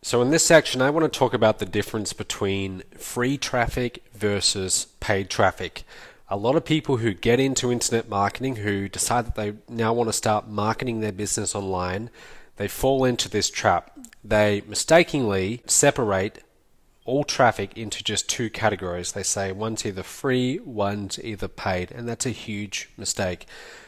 So in this section, I want to talk about the difference between free traffic versus paid traffic. A lot of people who get into internet marketing, who decide that they now want to start marketing their business online, they fall into this trap. They mistakenly separate all traffic into just two categories. They say one's either free, one's either paid, and that's a huge mistake.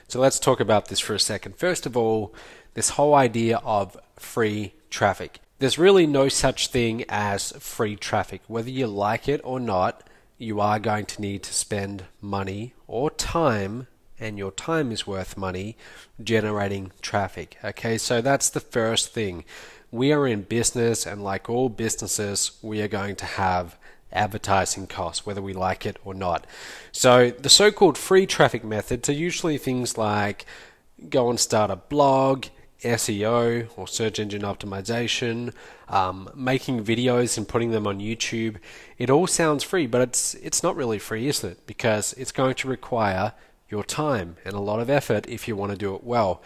So let's talk about this for a second. First of all, this whole idea of free traffic. There's really no such thing as free traffic. Whether you like it or not, you are going to need to spend money or time, and your time is worth money, generating traffic. Okay, so that's the first thing. We are in business, and like all businesses, we are going to have advertising costs, whether we like it or not. So the so-called free traffic methods are usually things like go and start a blog, SEO or search engine optimization, making videos and putting them on YouTube. It all sounds free, but it's not really free, is it? Because it's going to require your time and a lot of effort if you want to do it well.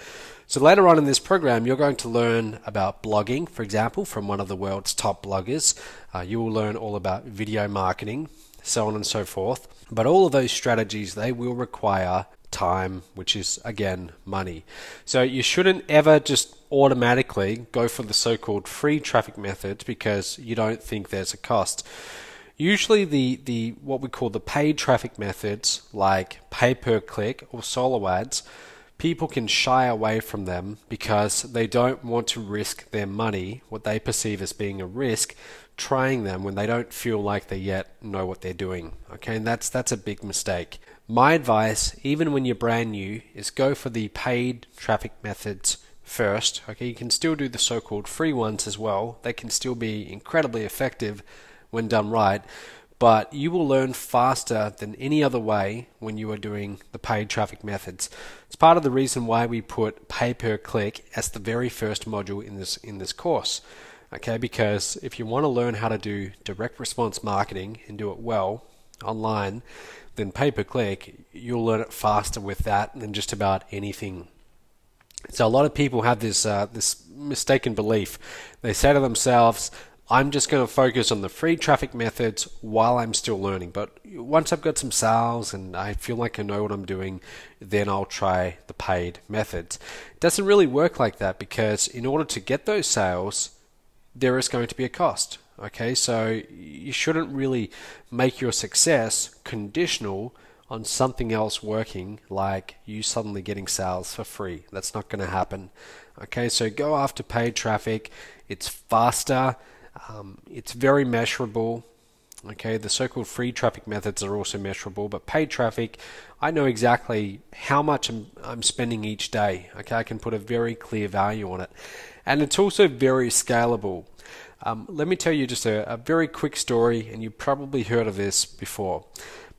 So later on in this program, you're going to learn about blogging, for example, from one of the world's top bloggers. You will learn all about video marketing, so on and so forth. But all of those strategies, they will require time, which is again money. So you shouldn't ever just automatically go for the so-called free traffic methods because you don't think there's a cost. Usually the what we call the paid traffic methods like pay-per-click or solo ads, people can shy away from them because they don't want to risk their money, what they perceive as being a risk, trying them when they don't feel like they yet know what they're doing. Okay, and that's a big mistake. My advice, even when you're brand new, is go for the paid traffic methods first. Okay, you can still do the so-called free ones as well. They can still be incredibly effective when done right, but you will learn faster than any other way when you are doing the paid traffic methods. It's part of the reason why we put pay-per-click as the very first module in this course. Okay, because if you want to learn how to do direct response marketing and do it well online, then pay-per-click, you'll learn it faster with that than just about anything. So a lot of people have this mistaken belief. They say to themselves, I'm just going to focus on the free traffic methods while I'm still learning. But once I've got some sales and I feel like I know what I'm doing, then I'll try the paid methods. It doesn't really work like that because in order to get those sales, there is going to be a cost. Okay, so you shouldn't really make your success conditional on something else working, like you suddenly getting sales for free. That's not going to happen. Okay, so go after paid traffic. It's faster. It's very measurable. Okay, the so-called free traffic methods are also measurable, but paid traffic, I know exactly how much I'm spending each day. Okay, I can put a very clear value on it. And it's also very scalable. Let me tell you just a very quick story, and you've probably heard of this before.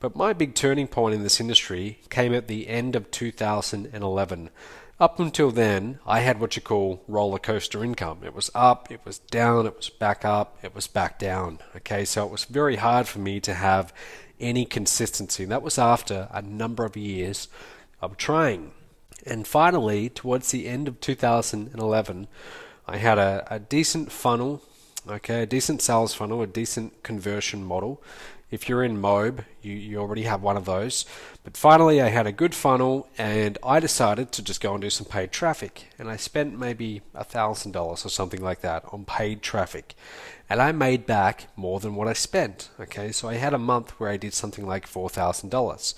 But my big turning point in this industry came at the end of 2011. Up until then, I had what you call roller coaster income. It was up, it was down, it was back up, it was back down. Okay, so it was very hard for me to have any consistency. That was after a number of years of trying. And finally, towards the end of 2011, I had a decent funnel. Okay, a decent sales funnel, a decent conversion model. If you're in Mobe, you already have one of those. But finally, I had a good funnel, and I decided to just go and do some paid traffic. And I spent maybe $1,000 or something like that on paid traffic. And I made back more than what I spent. Okay, so I had a month where I did something like $4,000.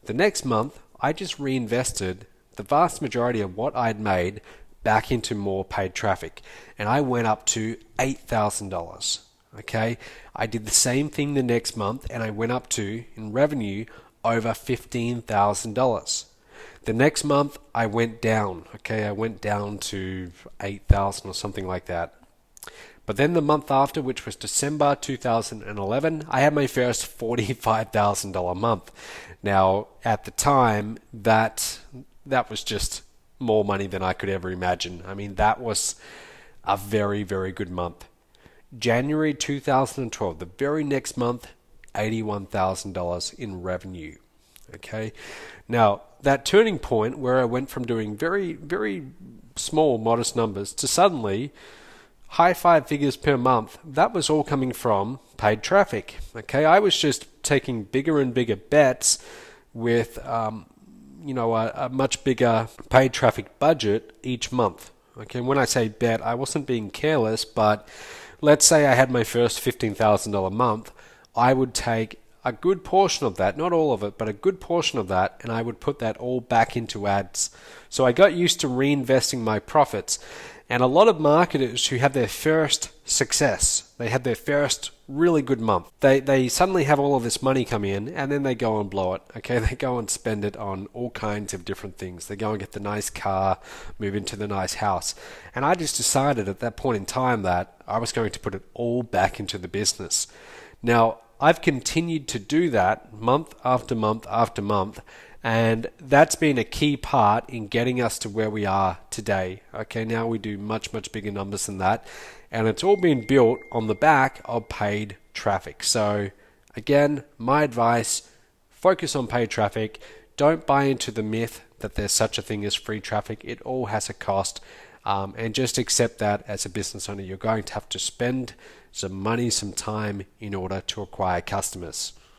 The next month, I just reinvested the vast majority of what I'd made back into more paid traffic, and I went up to $8,000. Okay, I did the same thing the next month, and I went up to, in revenue, over $15,000. The next month I went down. Okay, I went down to 8,000 or something like that. But then the month after, which was December 2011, I had my first $45,000 month. Now, at the time, that was just more money than I could ever imagine. I mean, that was a very, very good month. January 2012, the very next month, $81,000 in revenue. Okay, now that turning point where I went from doing very, very small, modest numbers to suddenly high five figures per month, that was all coming from paid traffic. Okay, I was just taking bigger and bigger bets with a much bigger paid traffic budget each month. Okay, when I say bet, I wasn't being careless, but let's say I had my first $15,000 month, I would take a good portion of that, not all of it, but a good portion of that, and I would put that all back into ads. So I got used to reinvesting my profits. And a lot of marketers who have their first success, they have their first really good month, they suddenly have all of this money come in, and then they go and blow it. Okay, they go and spend it on all kinds of different things. They go and get the nice car, move into the nice house. And I just decided at that point in time that I was going to put it all back into the business. Now, I've continued to do that month after month after month, and that's been a key part in getting us to where we are today. Okay, now we do much, much bigger numbers than that, and it's all been built on the back of paid traffic. So again, my advice, focus on paid traffic. Don't buy into the myth that there's such a thing as free traffic. It all has a cost, and just accept that as a business owner, you're going to have to spend some money, some time in order to acquire customers.